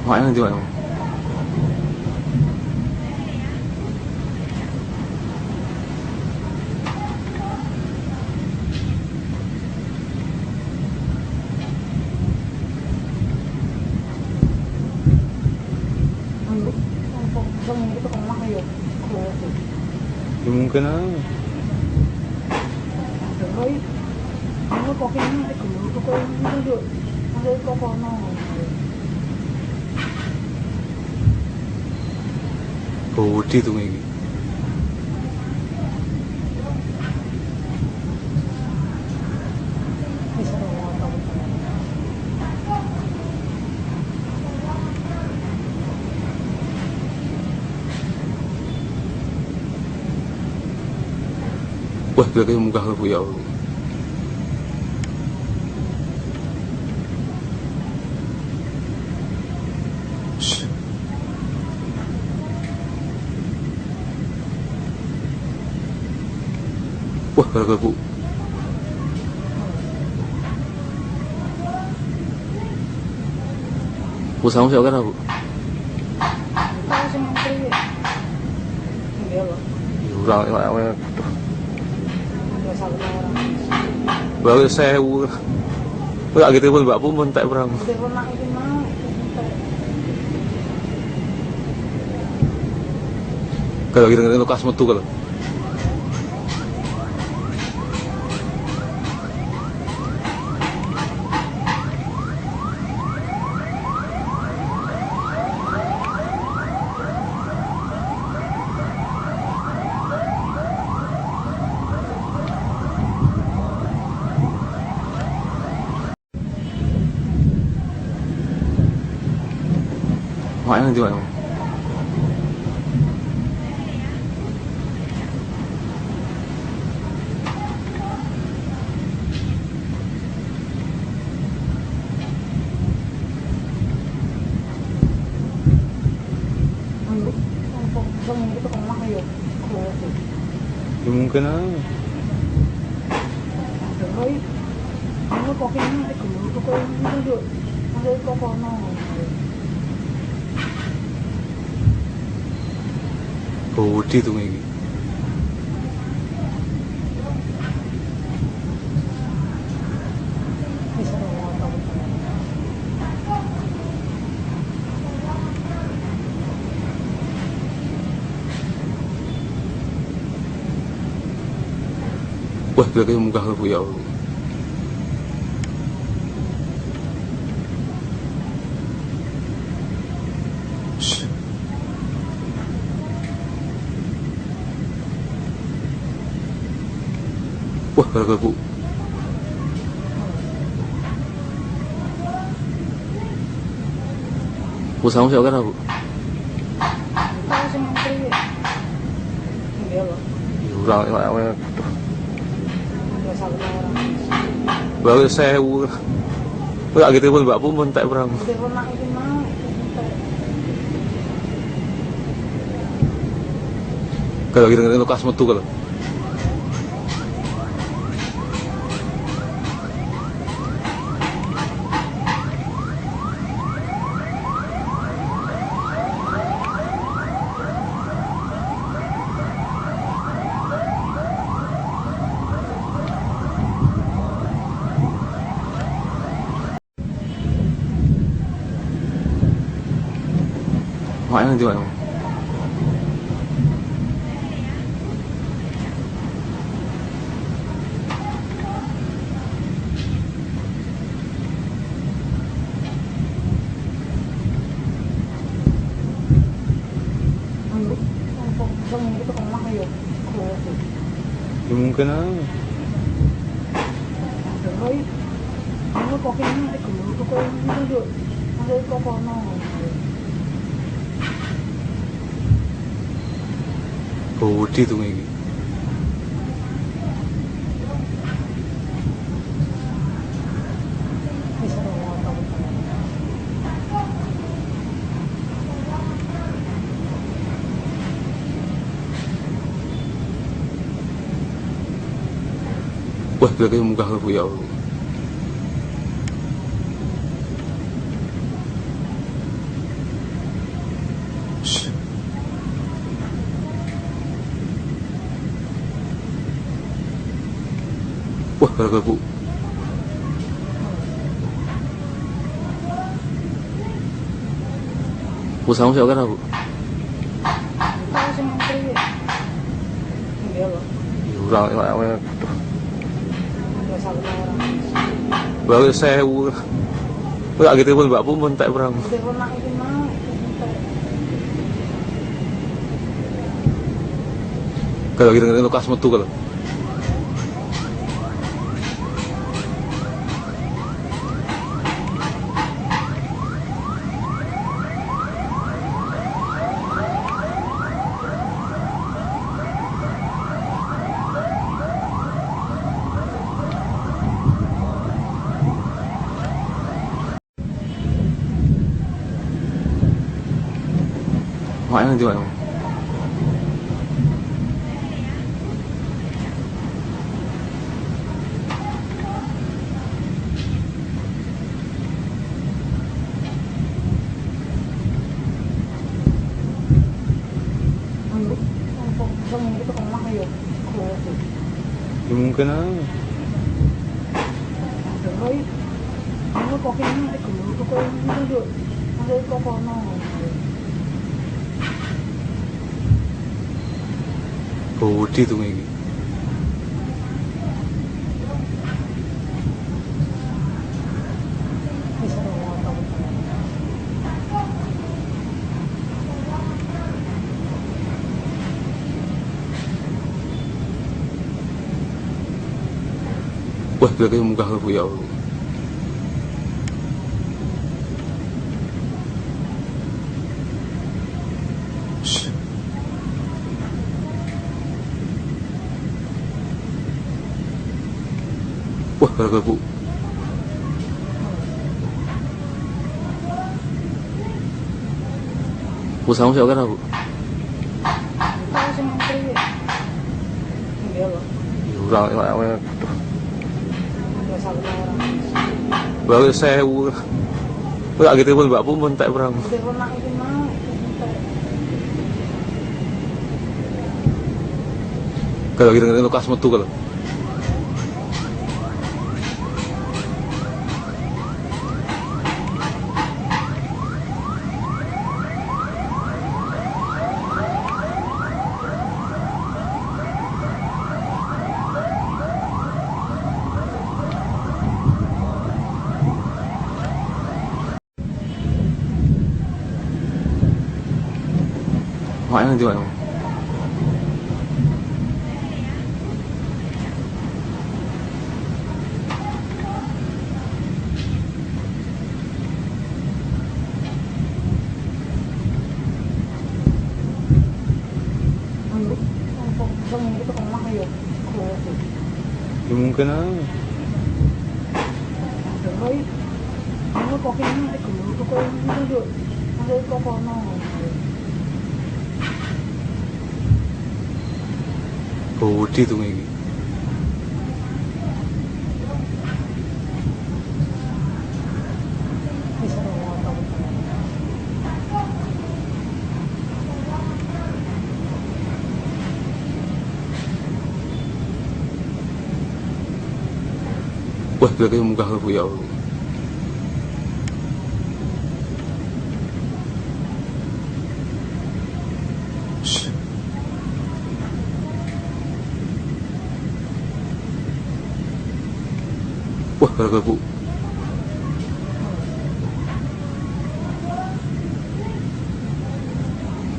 Ngoại hơn chưa em? Ya mungkin aja. Bodi tuh ini. Wah, gila kayak muka lu ya Allah. Wah, gara-gara bu. Bu sama siapa kan bu? Orang baru sewu. Enggak gitu pun mbak pun tak berang. Kalau gitu ngene lukas metu kalau. Ngoại hơn chưa em? Ya mungkin aja. Bodi tuh ini. Wah, gila kayak muka lu ya Allah. Wah, gara-gara bu. Bu sama siapa kan bu? Orang baru sewu. Enggak gitu pun mbak pun tak berang. Kalau gitu ngene lukas metu kalau. Ngoại hơn chưa em? Ya mungkin aja. Bodi tuh ini. Wah, gila kayak muka lu ya Allah. Gara-gara bu. Bu sama siapa kan bu? Tahu sih menteri ya? Iya loh. Orang yang Nggak salah orang. baru saya nggak gitu pun mbak pun tak perang. Udah pernah itu mau. Kalau gitu ngerti lukas metu kalau. Makanya nanti mana? Ngomong gitu kan mah ayo. Ya mungkin aja. Rồi. Nó có cái cái cô nó được. Nó đây có con nó. Budi tuh ini. Bisa ngomong. Wah, berarti muka aku ya Allah. Shh. Wah, gara-gara bu. Bu sama siapa kan bu? Tahu sih menteri ya? Iya loh. Orang yang Nggak salah orang. baru saya nggak gitu pun mbak pun tak perang. Udah pernah itu mau. Kalau gitu ngerti lukas metu kalau. Makanya nanti mana? Ngomong gitu kan mah ayo. Ya mungkin aja. Rồi. Nó có cái cô nó được. Nó đây có con nó. Budi tuh ini. Bisa ngomong. Wah, berarti muka aku ya Allah. Shh. Wah, gara-gara bu.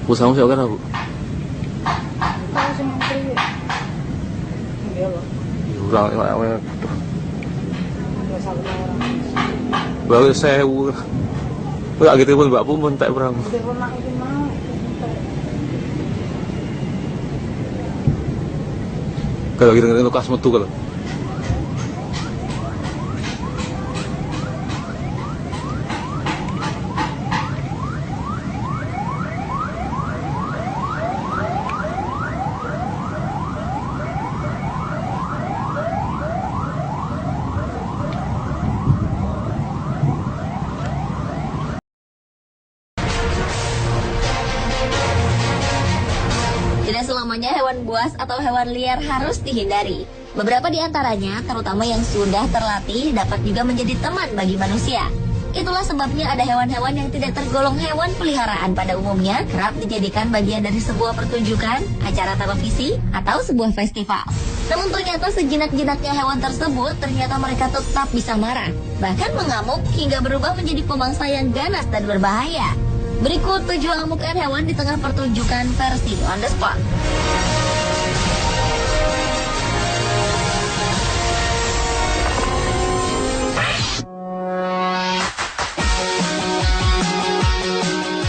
Bu sama siapa kan bu? Tahu sih menteri ya? Iya loh. Orang yang Nggak salah orang. baru saya nggak gitu pun mbak pun tak perang. Udah pernah itu mau. Kalau gitu ngerti lukas metu kalau. Tidak selamanya hewan buas atau hewan liar harus dihindari. Beberapa di antaranya, terutama yang sudah terlatih, dapat juga menjadi teman bagi manusia. Itulah sebabnya ada hewan-hewan yang tidak tergolong hewan peliharaan pada umumnya kerap dijadikan bagian dari sebuah pertunjukan, acara televisi, atau sebuah festival. Namun ternyata sejinak-jinaknya hewan tersebut ternyata mereka tetap bisa marah, bahkan mengamuk hingga berubah menjadi pemangsa yang ganas dan berbahaya. Berikut 7 amukan hewan di tengah pertunjukan versi on the spot.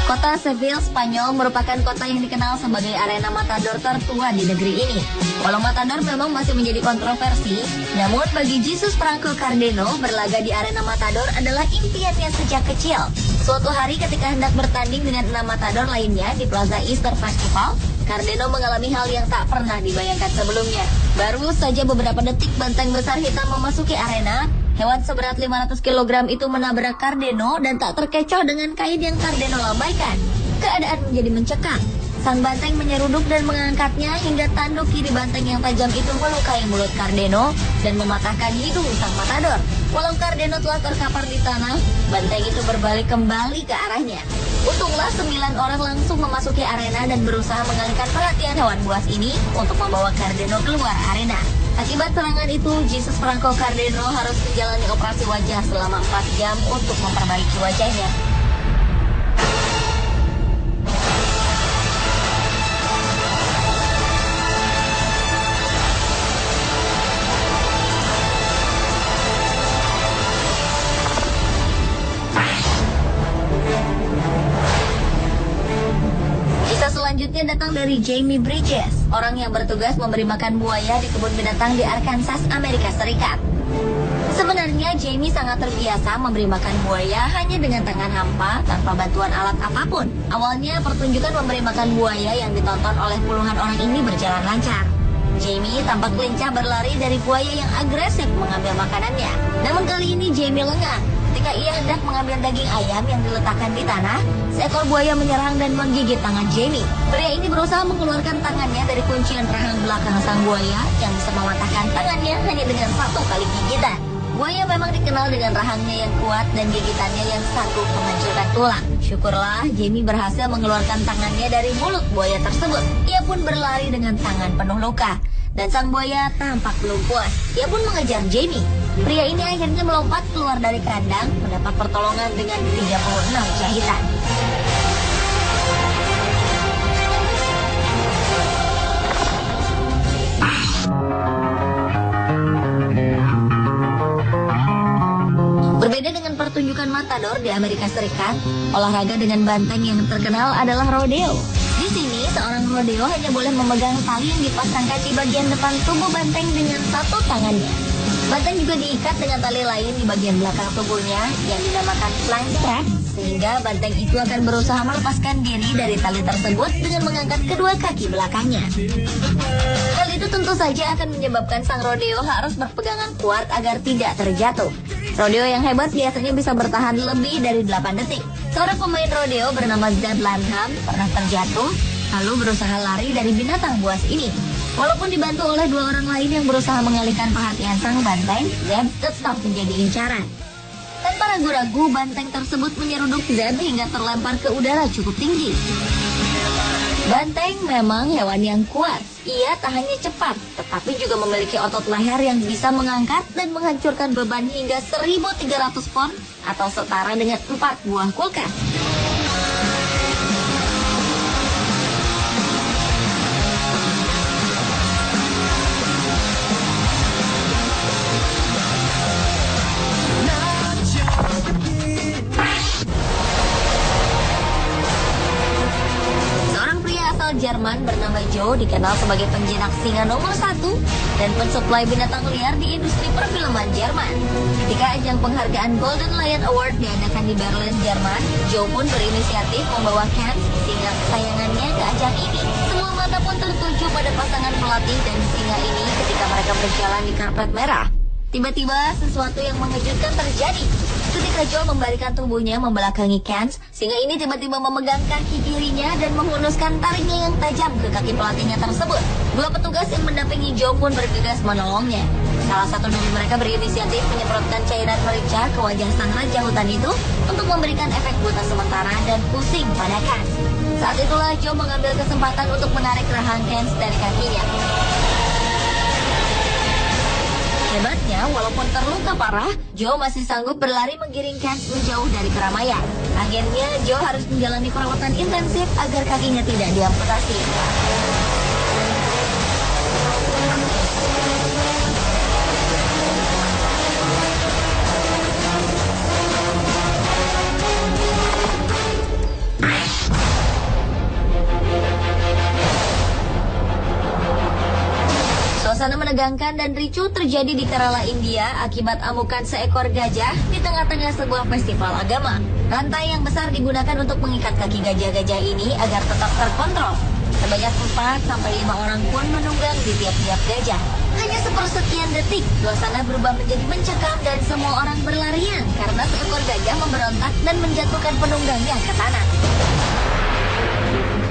Kota Seville, Spanyol merupakan kota yang dikenal sebagai arena matador tertua di negeri ini. Walau matador memang masih menjadi kontroversi, namun bagi Jesus Franco Cardeno, berlaga di arena matador adalah impiannya sejak kecil. Suatu hari ketika hendak bertanding dengan 6 matador lainnya di Plaza Easter Festival, Cardeno mengalami hal yang tak pernah dibayangkan sebelumnya. Baru saja beberapa detik banteng besar hitam memasuki arena, hewan seberat 500 kg itu menabrak Cardeno dan tak terkecoh dengan kain yang Cardeno lambaikan. Keadaan menjadi mencekam. Sang banteng menyeruduk dan mengangkatnya hingga tanduk kiri banteng yang tajam itu melukai mulut Cardeno dan mematahkan hidung sang matador. Walau Cardeno telah terkapar di tanah, banteng itu berbalik kembali ke arahnya. Untunglah 9 orang langsung memasuki arena dan berusaha mengalihkan perhatian hewan buas ini untuk membawa Cardeno keluar arena. Akibat serangan itu, Jesus Franco Cardeno harus menjalani operasi wajah selama 4 jam untuk memperbaiki wajahnya. Selanjutnya datang dari Jamie Bridges, orang yang bertugas memberi makan buaya di kebun binatang di Arkansas, Amerika Serikat. Sebenarnya Jamie sangat terbiasa memberi makan buaya hanya dengan tangan hampa tanpa bantuan alat apapun. Awalnya pertunjukan memberi makan buaya yang ditonton oleh puluhan orang ini berjalan lancar. Jamie tampak lincah berlari dari buaya yang agresif mengambil makanannya. Namun kali ini Jamie lengah. Ketika ia hendak mengambil daging ayam yang diletakkan di tanah, seekor buaya menyerang dan menggigit tangan Jamie. Pria ini berusaha mengeluarkan tangannya dari kuncian rahang belakang sang buaya yang bisa mematahkan tangannya hanya dengan 1 kali gigitan. Buaya memang dikenal dengan rahangnya yang kuat dan gigitannya yang sanggup menghancurkan tulang. Syukurlah Jamie berhasil mengeluarkan tangannya dari mulut buaya tersebut. Ia pun berlari dengan tangan penuh luka. Dan sang buaya tampak belum puas. Ia pun mengejar Jamie. Pria ini akhirnya melompat keluar dari kandang, mendapat pertolongan dengan 36 jahitan. Berbeda dengan pertunjukan matador di Amerika Serikat, olahraga dengan banteng yang terkenal adalah rodeo. Di sini, seorang rodeo hanya boleh memegang tali yang dipasangkan di bagian depan tubuh banteng dengan 1 tangannya. Banteng juga diikat dengan tali lain di bagian belakang tubuhnya yang dinamakan flying strap, sehingga banteng itu akan berusaha melepaskan diri dari tali tersebut dengan mengangkat kedua kaki belakangnya. Hal itu tentu saja akan menyebabkan sang rodeo harus berpegangan kuat agar tidak terjatuh. Rodeo yang hebat biasanya bisa bertahan lebih dari 8 detik. Seorang pemain rodeo bernama Zeb Lanham pernah terjatuh, lalu berusaha lari dari binatang buas ini. Walaupun dibantu oleh 2 orang lain yang berusaha mengalihkan perhatian sang banteng, Zeb tetap menjadi incaran. Tanpa ragu-ragu, banteng tersebut menyeruduk Zeb hingga terlempar ke udara cukup tinggi. Banteng memang hewan yang kuat. Ia tak hanya cepat, tetapi juga memiliki otot leher yang bisa mengangkat dan menghancurkan beban hingga 1.300 pon atau setara dengan 4 buah kulkas. Jerman bernama Joe dikenal sebagai penjinak singa nomor 1 dan pensuplai binatang liar di industri perfilman Jerman. Ketika ajang penghargaan Golden Lion Award diadakan di Berlin, Jerman, Joe pun berinisiatif membawa Cat, singa kesayangannya, ke ajang ini. Semua mata pun tertuju pada pasangan pelatih dan singa ini ketika mereka berjalan di karpet merah. Tiba-tiba sesuatu yang mengejutkan terjadi. Ketika Joe membalikan tubuhnya membelakangi Kens, singa ini tiba-tiba memegang kaki kirinya dan menghunuskan taringnya yang tajam ke kaki pelatihnya tersebut. Dua petugas yang mendampingi Joe pun bergegas menolongnya. Salah satu dari mereka berinisiatif menyemprotkan cairan merica ke wajah sang raja hutan itu untuk memberikan efek buta sementara dan pusing pada Kens. Saat itulah Joe mengambil kesempatan untuk menarik rahang Kens dari kakinya. Hebatnya, walaupun terluka parah, Joe masih sanggup berlari menggiring Kens menjauh dari keramaian. Akhirnya, Joe harus menjalani perawatan intensif agar kakinya tidak diamputasi. Suasana menegangkan dan ricuh terjadi di Kerala, India akibat amukan seekor gajah di tengah-tengah sebuah festival agama. Rantai yang besar digunakan untuk mengikat kaki gajah-gajah ini agar tetap terkontrol. Sebanyak 4-5 orang pun menunggang di tiap-tiap gajah. Hanya sepersekian detik, suasana berubah menjadi mencekam dan semua orang berlarian karena seekor gajah memberontak dan menjatuhkan penunggangnya ke tanah.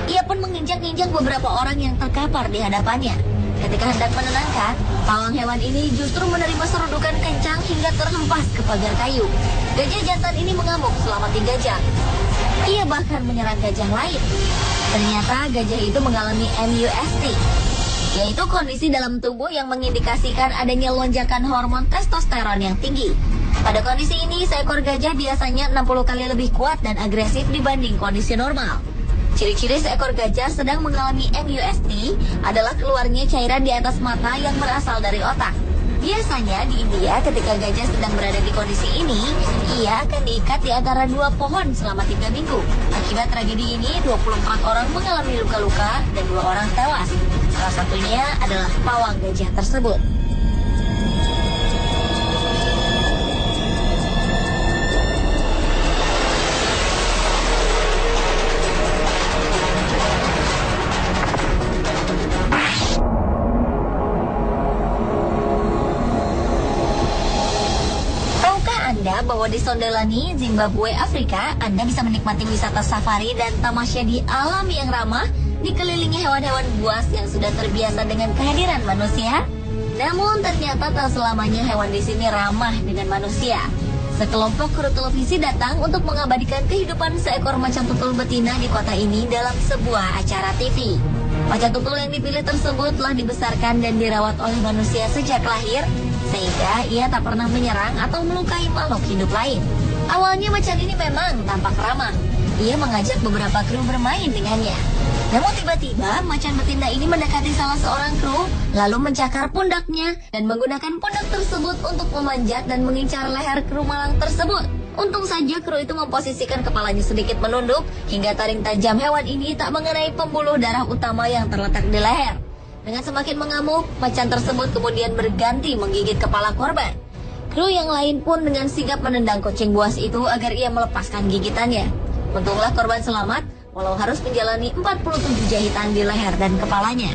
Ia pun menginjak-injak beberapa orang yang terkapar di hadapannya. Ketika hendak menenangkan, pawang hewan ini justru menerima serudukan kencang hingga terhempas ke pagar kayu. Gajah jantan ini mengamuk selama 3 jam. Ia bahkan menyerang gajah lain. Ternyata gajah itu mengalami MUST, yaitu kondisi dalam tubuh yang mengindikasikan adanya lonjakan hormon testosteron yang tinggi. Pada kondisi ini, seekor gajah biasanya 60 kali lebih kuat dan agresif dibanding kondisi normal. Ciri-ciri seekor gajah sedang mengalami MUST adalah keluarnya cairan di atas mata yang berasal dari otak. Biasanya di India ketika gajah sedang berada di kondisi ini, ia akan diikat di antara 2 pohon selama 3 minggu. Akibat tragedi ini, 24 orang mengalami luka-luka dan 2 orang tewas. Salah satunya adalah pawang gajah tersebut. Bahwa di Sondolani, Zimbabwe, Afrika, Anda bisa menikmati wisata safari dan tamasya di alam yang ramah, dikelilingi hewan-hewan buas yang sudah terbiasa dengan kehadiran manusia. Namun ternyata tak selamanya hewan di sini ramah dengan manusia. Sekelompok kru televisi datang untuk mengabadikan kehidupan seekor macan tutul betina di kota ini dalam sebuah acara TV. Macan tutul yang dipilih tersebut telah dibesarkan dan dirawat oleh manusia sejak lahir, sehingga ia tak pernah menyerang atau melukai makhluk hidup lain. Awalnya macan ini memang tampak ramah. Ia mengajak beberapa kru bermain dengannya. Namun tiba-tiba macan betina ini mendekati salah seorang kru, lalu mencakar pundaknya dan menggunakan pundak tersebut untuk memanjat dan mengincar leher kru malang tersebut. Untung saja kru itu memposisikan kepalanya sedikit menunduk hingga taring tajam hewan ini tak mengenai pembuluh darah utama yang terletak di leher. Dengan semakin mengamuk, macan tersebut kemudian berganti menggigit kepala korban. Kru yang lain pun dengan sigap menendang kucing buas itu agar ia melepaskan gigitannya. Untunglah korban selamat, walau harus menjalani 47 jahitan di leher dan kepalanya.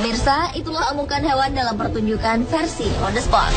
Pemirsa, itulah amukan hewan dalam pertunjukan versi On The Spot.